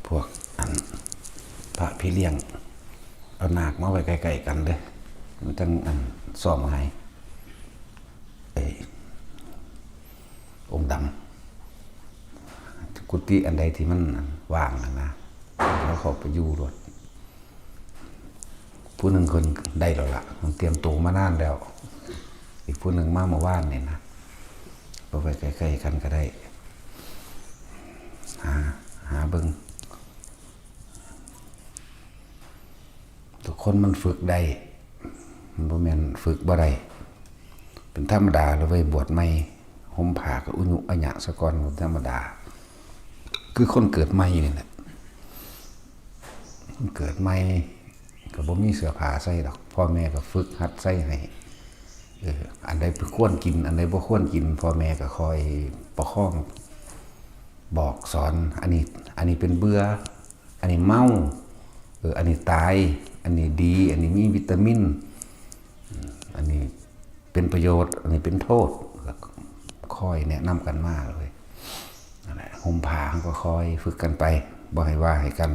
พวกพระพี่เลี้ยงเอาหนักมาไว้ใกล้ๆกันเลยมันจังซ่อมให้องค์ดำกุฏิอันใดที่มันว่างนะแล้วเขาไปอยู่รถผู้หนึ่งคนได้แล้วล่ะมันเตรียมตัวมานานแล้วอีกผู้หนึ่งมาเมื่อวานเนี่ยนะเอาไปใกล้ๆกันก็ได้หาเบิ่งทุกคนมันฝึกได้มันบ่แม่นฝึกบ่ได้เป็นธรรมดาเลยบวชใหม่ห่มผ้าก็อุญุอัญญะสะก่อนธรรมดาคือคนเกิดใหม่นี่แหละเกิดใหม่ก็บ่มีเสื้อผ้าใส่ดอกพ่อแม่ก็ฝึกหัดใส่ให้อันใดควรกินอันใดบ่ควรกินพ่อแม่ก็คอยประคองบอกสอนอันนี้เป็นเบื่ออันนี้เมาอันนี้ตายอันนี้ดีอันนี้มีวิตามินอันนี้เป็นประโยชน์อันนี้เป็นโทษคอยแนะนำกันมากเลยนั่นแหละห่มผ้าก็คอยฝึกกันไปบ่ให้ว่าให้กัน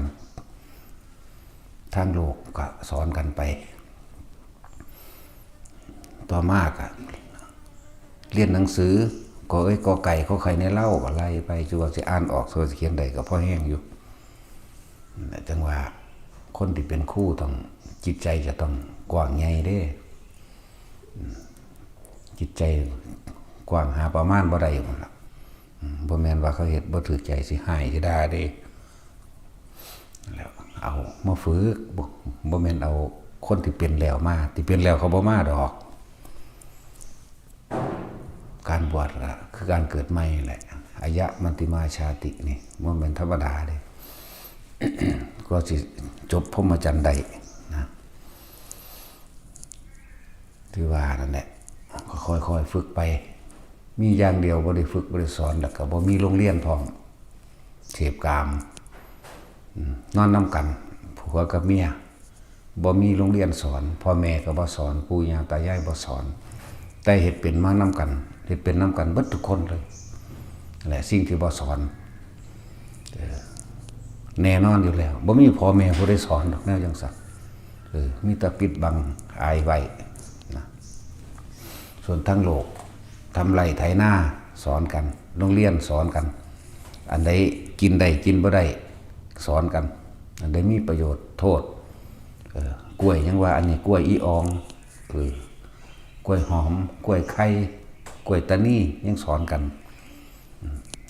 ทางโลกก็สอนกันไปต่อมากเรียนหนังสือกอไก่เขาใครในเล่าอะไรไปจนว่าจะอ่านออกส่วนเขียนใดก็พ่อแห้งอยู่จังว่าคนที่เป็นคู่ต้องจิตใจจะต้องกว้างใหญ่เด้จิตใจกว้างหาประมาณบ่ได้หมดละบ่แม่นว่าเขาเฮ็ดบ่ถือใจสิหายสิด่าเด้แล้วเอามาฝึกบ่แม่นเอาคนที่เป็นแล้วมาที่เป็นแล้วเขาบ่มาดอกการบวชก็คือการเกิดใหม่แหละอายะมันติมาชาตินี่มันเป็นธรรมดาเด้ ก็สิจบพรหมจรรย์ใดนะที่ว่านั่นแหละก็ค่อยๆฝึกไปมีอย่างเดียวบ่ได้ฝึกบ่ได้สอนแล้วก็บ่มีโรงเรียนพร้อมเสพกามนอนน้ำกันผัวกับเมียบ่มีโรงเรียนสอนพ่อแม่ก็บ่สอนปู่ย่าตายายบ่สอนแต่เฮ็ดเป็นมาน้ำกันเฮ็ดเป็นน้ำกันเบิดทุกคนเลยแหละสิ่งที่บ่สอนแน่นอนอยู่แล้วบ่มีพ่อแม่ผู้ได้สอนดอกแนวจังซั่นมีแต่ปิดบังอายไว้นะส่วนทั้งโลกทำไรไถนาสอนกันโรงเรียนสอนกันอันใดกินได้กินบ่ได้สอนกันอันใดมีประโยชน์โทษกล้วยยังว่าอันนี้กล้วยอีอองกล้วยหอมกล้วยไข่กล้วยตานียังสอนกัน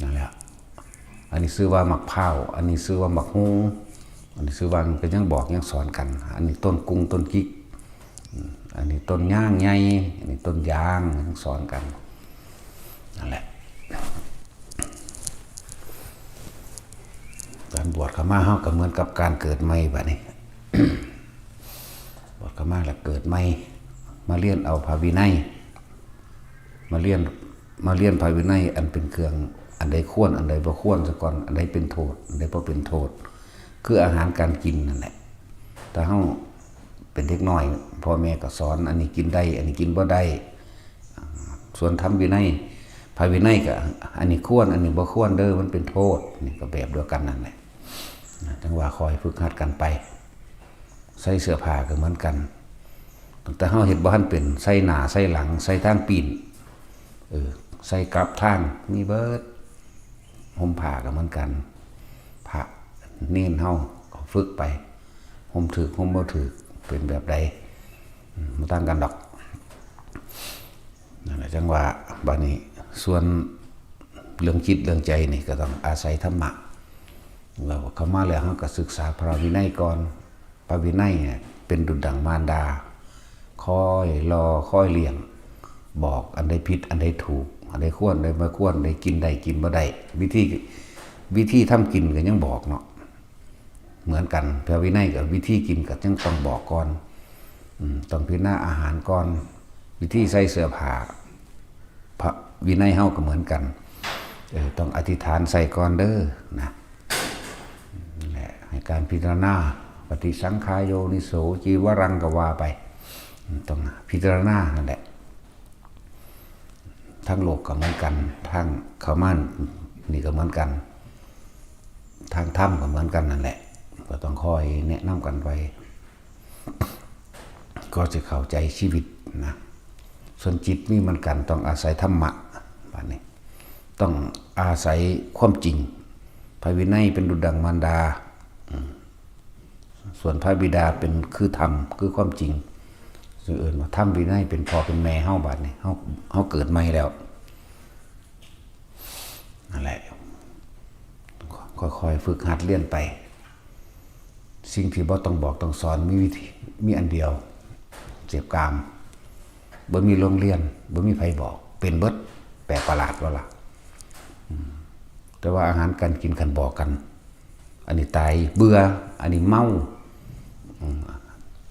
นั่นแหละอันนี้ซื้อว่าหมักเผาอันนี้ซื้อว่าหมักฮูอันนี้ซื้อว่าก็ยังบอกยังสอนกันอันนี้ต้นกุ้งต้นกิ๊กอันนี้ต้นย่างใหญ่อันนี้ต้นยางยังสอนกันนั่นแหละการบวชเข้ามาเฮาก็เหมือนกับการเกิดใหม่บัดนี้ บวชเข้ามาแล้วเกิดใหม่มาเรียนเอาพระวินัยมาเรียนพระวินัยอันเป็นเครื่องอันใดควรอันใดบ่ควรซะก่อนอันใดเป็นโทษอันใดบ่เป็นโทษคืออาหารการกินนั่นแหละแต่เฮาเป็นเด็กน้อยพ่อแม่ก็สอนอันนี้กินได้อันนี้กินบ่ได้ส่วนธรรมวินัยพระวินัยก็อันนี้ควรอันนี้บ่ควรเด้อมันเป็นโทษนี่ก็แบบเดียวกันนั่นแหละจังว่าคอยฝึกหัดกันไปใส่เสื้อผ้าก็เหมือนกันแต่เฮาเฮ็ดบ่ทันเป็นใส่หน้าใส่หลังใส่ทางปีนใส่กลับทางมีเบิดห่มผ้าก็เหมือนกันพระเน้นเฮาก็ฝึกไปห่มถึกห่มบ่ถึกเป็นแบบใดบ่ต่างกันดอกนั่นแหละจังว่าบัดนี้ส่วนเรื่องจิตเรื่องใจนี่ก็ต้องอาศัยธรรมะเราเข้ามาแล้วเฮาก็ศึกษาพระวินัยก่อนพระวินัยเนี่ยเป็นดุจดั่งมารดาคอยรอคอยเลี้ยงบอกอันใดผิดอันใดถูกอันใดควรอันใดไม่ควรอันใดกินได้กินบ่ได้วิธีทำกินก็ยังบอกเนาะเหมือนกันพระวินัยกับวิธีกินก็ยังต้องบอกก่อนต้องพิจารณาอาหารก่อนวิธีใส่เสื้อผ้าพระวินัยเฮาก็เหมือนกันต้องอธิษฐานใส่ก่อนเด้อนะนั่นแหละให้การพิจารณาปฏิสังขายโยนิโสจีวรังก็ว่าไปต้องพิจารณานั่นแหละทั้งโลกก็เหมือนกันทั้งเขามั่นนี่ก็เหมือนกัน ทางถ้ำก็เหมือนกันนั่นแหละก็ต้องคอยแนะนำกันไปก็จะเข้าใจชีวิตนะส่วนจิตนี่มันกันต้องอาศัยธรรมะแบบนี้ต้องอาศัยความจริงพระวินัยเป็นดุจดั่งมารดาส่วนพระบิดาเป็นคือธรรมคือความจริงส่วนอื่นว่าธรรมวินัยเป็นพ่อเป็นแม่เฮาบัดนี้เฮาเกิดใหม่แล้วนั่นแหละค่อยๆฝึกหัดเรียนไปสิ่งที่บ่ต้องบอกต้องสอนมีวิธีมีอันเดียวเจ็บกามบ่มีโรงเรียนบ่มีไผบอกเป็นเบิดแปลกประหลาดว่าล่ะแต่ว่าอาหารการกินกันบอกกันอันนี้ตายเบื่ออันนี้เมา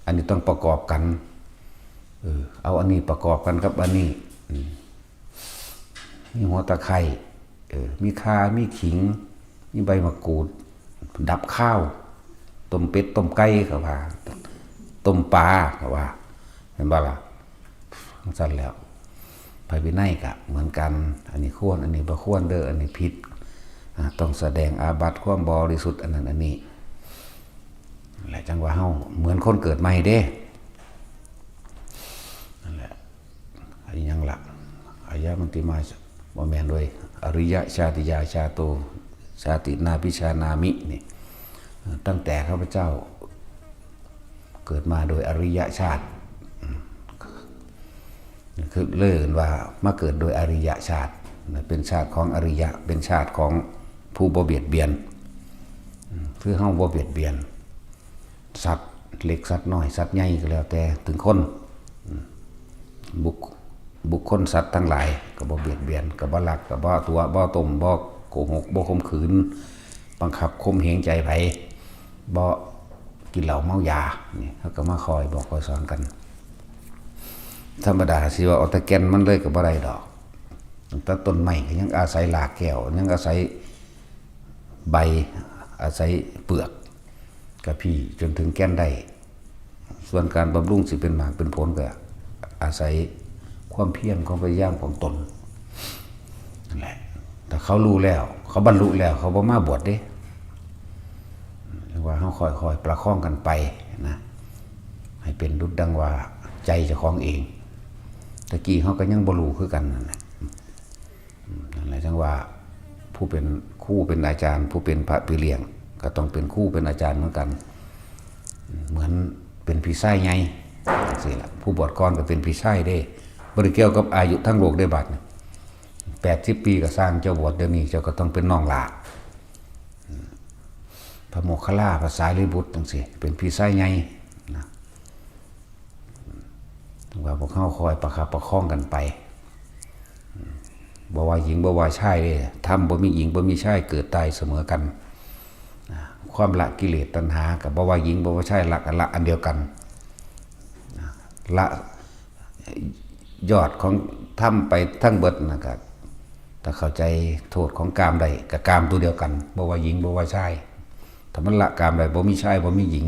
อันนี้ต้องประกอบกันเอาอันนี้ประกอบกันกับอันนี้มีหัวตะไคร้มีข่ามีขิงมีใบมะกรูดดับข้าวต้มเป็ดต้มไก่เขาว่าต้มปลาเขาว่าเห็นบ่ล่ะสั่นแล้วพระวินัยก็เหมือนกันอันนี้ควรอันนี้บ่ควรเด้ออันนี้ผิดต้องแสดงอาบัติความบริสุทธิ์อันนั้นอันนี้แหละจังว่าเฮาเหมือนคนเกิดใหม่เด้นั่นแหละอันนี้ยังละอายะมันติมาบ่แม่นด้วยอริยชาติยาชาโตชาตินาพิชานามินี่ตั้งแต่ข้าพเจ้าเกิดมาโดยอริยชาติคือเลื่อนว่ามาเกิดโดยอริยชาติเป็นชาติของอริยะเป็นชาติของผู้บ่เบียดเบียนเพื่อเฮาบ่เบียดเบียนสัตว์เล็กสัตว์น้อยสัตว์ใหญ่ก็แล้วแต่ถึงคนบุคคลสัตว์ทั้งหลายก็บ่เบียดเบียนก็บ่ลักก็บ่ตัวบ่ต้มบ่โกหกบ่ข่มขืนบังคับข่มเหงใจไผบ่กินเหล้าเมายานี่เขาก็มาคอยบอกคอยสอนกันธรรมดาสิว่าเอาแต่แก่นมันเลยก็บ่ได้ดอกแต่ต้นไม้ก็ยังอาศัยรากแก้วยังอาศัยใบอาศัยเปลือกกับพี่จนถึงแก่นได้ส่วนการบำรุงสิเป็นหมากเป็นผลก็อาศัยความเพียรความพยายามของตนนั่นแหละแต่เขารู้แล้วเขาบรรลุแล้วเขาบ่มาบวชเด้เรียกว่าเขาค่อยๆประคองกันไปนะให้เป็นดุจดังว่าใจเจ้าของเองตะกี้เขาก็ยังบ่รู้คือกันนั่นแหละจังว่าผู้เป็นครูเป็นอาจารย์ผู้เป็นพระพี่เลี้ยงก็ต้องเป็นครูเป็นอาจารย์เหมือนกันเหมือนเป็นพี่ชายไงสิล่ะผู้บวชก่อนก็เป็นพี่ชายได้บ่ได้เกี่ยวกับอายุทั้งโลกได้บัด80 ปีก็สร้างเจ้าบวชเดี๋ยวนี้เจ้าก็ต้องเป็นน้องหลาพระโมคคัลลาพระสารีบุตรจังซี่เป็นพี่ชายไงนะว่าพวกเขาคอยประคับประคองกันไปบ่ว่าหญิงบ่ว่าชายเด้ทำบ่มีหญิงบ่มีชายเกิดตายเสมอกันความละกิเลสตัณหากับบ่ว่าหญิงบ่ว่าชายละกันละอันเดียวกันละยอดของทำไปทั้งเบิดนะครับถ้าเข้าใจโทษของกามใดกับกามตัวเดียวกันบ่ว่าหญิงบ่ว่าชายถ้ามันละกามใดบ่มีชายบ่มีหญิง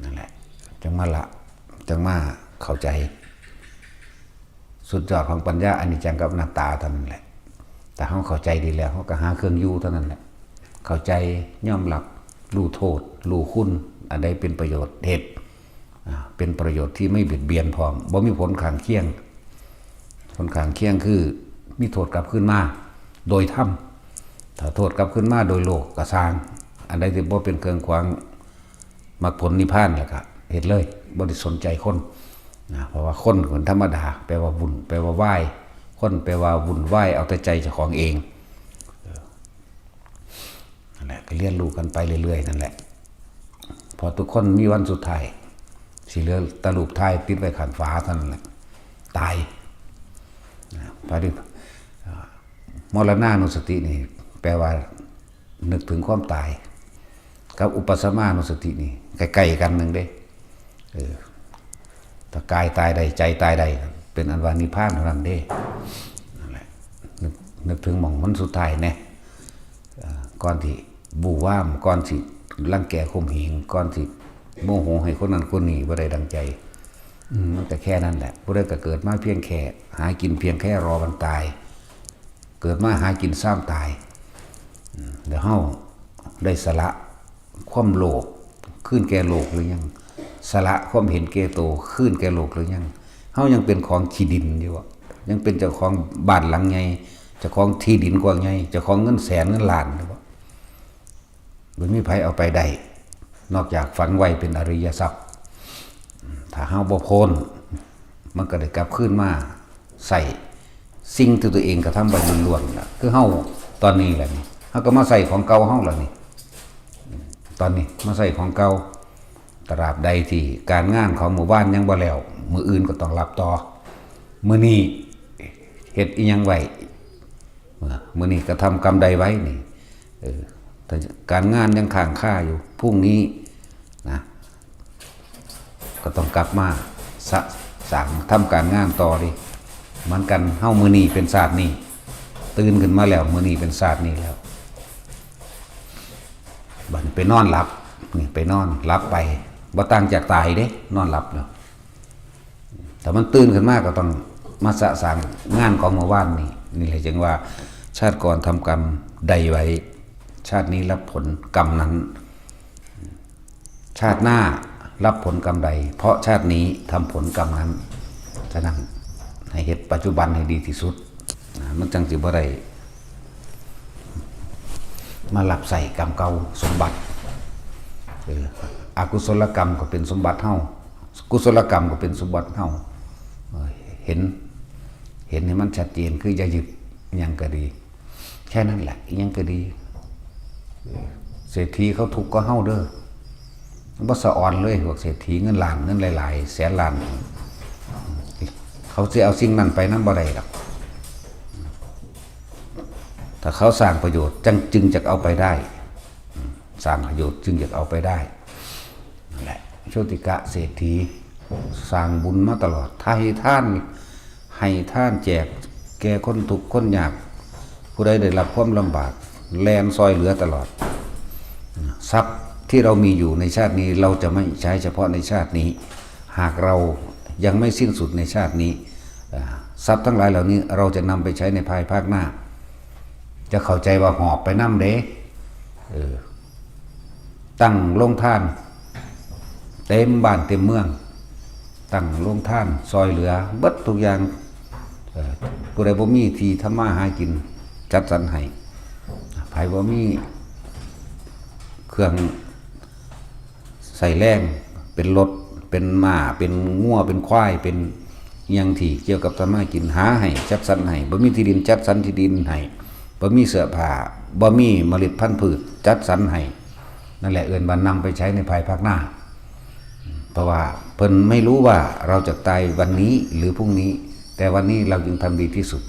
นั่นแหละจังมาละจังมาเข้าใจสุดยอดของปัญญาอนิจจังกับอนัตตาเท่านั้นแหละแต่เขาเข้าใจดีแล้วเขาก็หาเครื่องอยู่เท่านั้นแหละเข้าใจย่อมรับรู้โทษรู้คุณอันใดเป็นประโยชน์เหตุเป็นประโยชน์ที่ไม่เบียดเบียนพร้อมบ่มีผลข้างเคียงผลข้างเคียงคือมีโทษกลับขึ้นมาโดยธรรมถ้าโทษกลับขึ้นมาโดยโลกก็สร้างอันใดที่บ่เป็นเครื่องขวางมรรคผลนิพพานแหละครับเฮ็ดเลยบ่ได้สนใจคนเพราะว่าคนคนธรรมดาแปลว่าบุญแปลว่าไหว้คนแปลว่าบุญไหว้เอาแต่ใจเจ้าของเองนั่นแหละก็เรียนรู้กันไปเรื่อยๆนั่นแหละพอทุกคนมีวันสุดท้ายสิเหลือตะลุบท้ายติดไว้ขันฟ้าเท่านั้นแหละตายพระดิมรณานุสตินี่แปลว่านึกถึงความตายกับอุปสมานุสตินี่ใกล้ๆกันนึงเด้ถ้ากายตายใดใจตายใดเป็นอันว่านิพพานเท่านั้นเด้นั่นแหละนึกถึงหม่องมันสุดท้ายแน่ก่อนที่บู่ว่ามก่อนที่รังแกข่มเหงก่อนที่โมโหให้คนนั้นคนนี้บ่ได้ดังใจมันก็แค่นั้นแหละผู้ใดก็เกิดมาเพียงแค่หากินเพียงแค่รอวันตายเกิดมาหากินซ้ำตายเดี๋ยวเฮา ได้สละความโลภขึ้นแก่โลกหรือยังสละความเห็นแก่โตขึ้นแก่โลกหรือยังเฮายังเป็นของขี้ดินอยู่ยังเป็นเจ้าของบ้านหลังใหญ่เจ้าของที่ดินกว้างใหญ่เจ้าของเงินแสนเงินล้านอยู่บ่มีไผเอาไปได้นอกจากฝังไว้เป็นอริยทรัพย์ถ้าเฮาบ่พ้นมันก็ได้กลับคืนมาใส่สิ่งที่ตัวเองกระทำไว้ล้วนๆน่ะคือเฮาตอนนี้แหละนี่เฮาก็มาใส่ของเก่าเฮาแล้วนี่ตอนนี้มาใส่ของเก่าตราบใดที่การงานของหมู่บ้านยังบ่แล้วมื้ออื่นก็ต้องรับต่อมื้อนี้เฮ็ดอีหยังไว้มื้อนี้กระทำกรรมใดไว้นี่แต่การงานยังค้างคาอยู่พรุ่งนี้นะก็ต้องกลับมาสั่งทำการงานต่อดิมันกันเฮ้ามือนี้เป็นศาสตร์นี้ตื่นขึ้นมาแล้วมือนี้เป็นศาสตร์นี้แล้วบัดไปนอนหลับนี่ไปนอนหลับไปบ่ต่างจากตายเด้นอนหลับแล้วแต่มันตื่นขึ้นมาก็ต้องมาสะสางงานของเมื่อวานนี่เลยจึงว่าชาติก่อนทำกรรมใดไว้ชาตินี้รับผลกรรมนั้นชาติหน้ารับผลกรรมใดเพราะชาตินี้ทำผลกรรมนั้นฉะนั้นให้เฮ็ดปัจจุบันให้ดีที่สุดมันจังสิบ่ได้มาหลับใส่กรรมเก่าสมบัติอกุศลกรรมก็เป็นสมบัติเฮากุศลกรรมก็เป็นสมบัติเฮาเห็นให้มันชัดเจนคืออย่าหยุดยังก็ดีแค่นั้นแหละยังก็ดีเศรษฐีเขาทุกข์ก็เฮาเด้อบ่สะอ่อนเลยพวกเศรษฐีเงินล้านเงินหลายๆแสนล้านเขาจะเอาสิ่งนั้นไปนั้นบ่ได้หรอกถ้าเขาสร้างประโยชน์จึงจะเอาไปได้สร้างประโยชน์จึงจะเอาไปได้นั่นแหละโชติกะเศรษฐีสร้างบุญมาตลอดให้ท่านแจกแก่คนทุกข์คนยากผู้ใดได้รับความลำบากแลนซอยเหลือตลอดทรัพย์ที่เรามีอยู่ในชาตินี้เราจะไม่ใช้เฉพาะในชาตินี้หากเรายังไม่สิ้นสุดในชาตินี้ทรัพย์ทั้งหลายเหล่านี้เราจะนำไปใช้ในภายภาคหน้าจะเข้าใจว่าหอบไปนำเด้ตั้งโรงทานเต็มบ้านเต็มเมืองตั้งโรงทานซอยเหลือเบิดทุกอย่างผู้ใดบ่มีที่ทำมาหากินจัดสรรให้ไผบ่มีเครื่องใส่แรงเป็นรถเป็นม้าเป็นงัวเป็นควายเป็นยังที่เกี่ยวกับทำมากินหาให้จัดสรรให้บ่มีที่ดินจัดสรรที่ดินให้บ่มีเสื้อผ้าบ่มีเมล็ดพันธุ์พืชจัดสรรให้นั่นแหละเอิ้นว่านำไปใช้ในภายภาคหน้าเพราะว่าเพิ่นไม่รู้ว่าเราจะตายวันนี้หรือพรุ่งนี้แต่วันนี้เราจึงทำดีที่สุด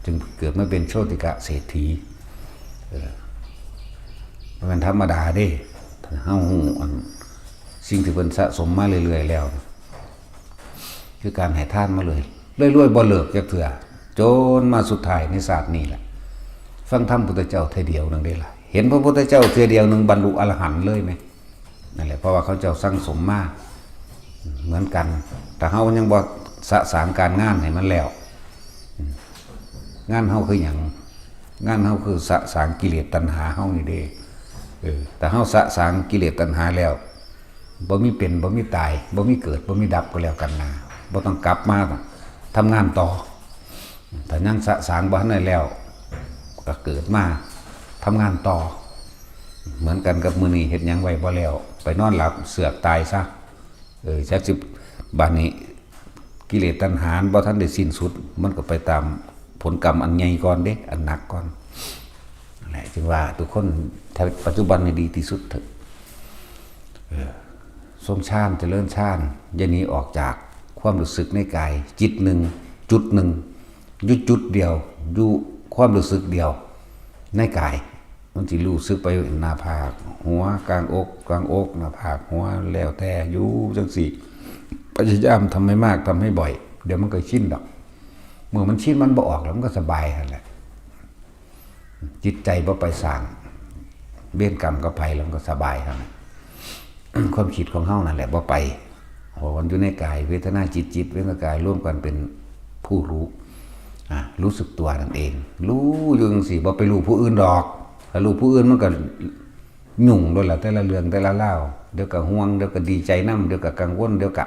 จึงเกิดมาเป็นโชติกะเศรษฐีมันธรรมดาเด้เฮาฮู้สิ่งที่เพิ่นสะสมมาเรื่อยๆแล้วคือการให้ทานมาเลยรวยๆบ่เลิกจักเทื่อจนมาสุดท้ายในศาสตร์นี้แหละฟังธรรมพุทธเจ้าเทื่อเดียวนึงได้ล่ะเห็นพระพุทธเจ้าเทื่อเดียวนึงบรรลุอรหันต์เลยมั้ยนั่นแหละเพราะว่าเขาเจ้าสั่งสมมาเหมือนกันแต่เฮายังบ่สะสางการงานให้มันแล้วงานเฮาคือหยังงานเฮาคือสะสางกิเลสตัณหาเฮานี่เด้แต่เฮาสะสางกิเลสตัณหาแล้วบ่มีเป็นบ่มีตายบ่มีเกิดบ่มีดับก็แล้วกันนะบ่ต้องกลับมาทำงานต่อแต่ยังสะสางบ่ทันได้แล้วก็เกิดมาทำงานต่อเหมือนกันกับมื้อนี้เฮ็ดหยังไว้บ่แล้วไปนอนหลับเสือกตายซะจักสิบัดนี้กิเลสตัณหาบ่ทันได้สิ้นสุดมันก็ไปตามผลกรรมอันใหญ่ก่อนเด้อันหนักก่อนนั่นแหละจึงว่าทุกคนปัจจุบันนี่ดีที่สุดเถอะทรงฌานเจริญฌานอย่าหนีออกจากความรู้สึกในกายจิตหนึ่งจุดหนึ่งอยู่จุดเดียวอยู่ความรู้สึกเดียวในกายมันสิรู้สึกไปหน้าผากหัวกลางอกหน้าผากหัวแล้วแต่อยู่จังซี่พยายามทำให้มากทำให้บ่อยเดี๋ยวมันก็ชินดอกเมื่อมันชินมันบ่ออกแล้วมันก็สบายนั่นแหละจิตใจบ่ไปสร้างเบี้ยนกรรมกับภัยแล้วมันก็สบายครับความคิดของเฮานั่นแหละบ่ไปเพราะมันอยู่ในกายเวทนาจิตเวทนากายร่วมกันเป็นผู้รู้สึกตัวนั่นเองรู้อยู่จังซี่บ่ไปรู้ผู้อื่นดอกถ้ารู้ผู้อื่นมันก็ ยุ่งด้วยล่ะแต่ละเรื่องแต่ละเล่าวเดี๋ยวก็ห่วงเดี๋ยวก็ดีใจน้ำเดี๋ยวก็กังวลเดี๋ยวก็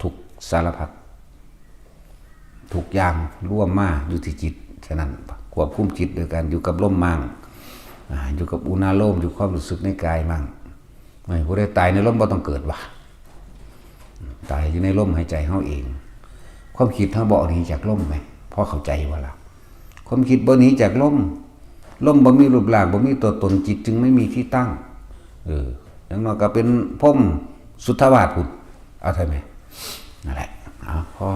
ทุกสารพัดทุกอย่างร่วมมาอยู่ที่จิตฉะนั้นควบคุมจิตโดยการอยู่กับลมมั่งอยู่กับอุณาโลมอยู่ความรู้สึกในกายมั่งไม่ผู้ใดตายในลมบ่ต้องเกิดว่ะตายอยู่ในลมหายใจเฮาเองความคิดเฮาบ่หนีจากลมไหมพอเข้าใจว่าล่ะความคิดบ่หนีจากลมบ่มีรูปร่างบ่มีตัวตนจิตจึงไม่มีที่ตั้งอย่างน้อยก็เป็นพรหมสุทธาวาสพุทธเอาใช่ไหมนั่นแหละพอ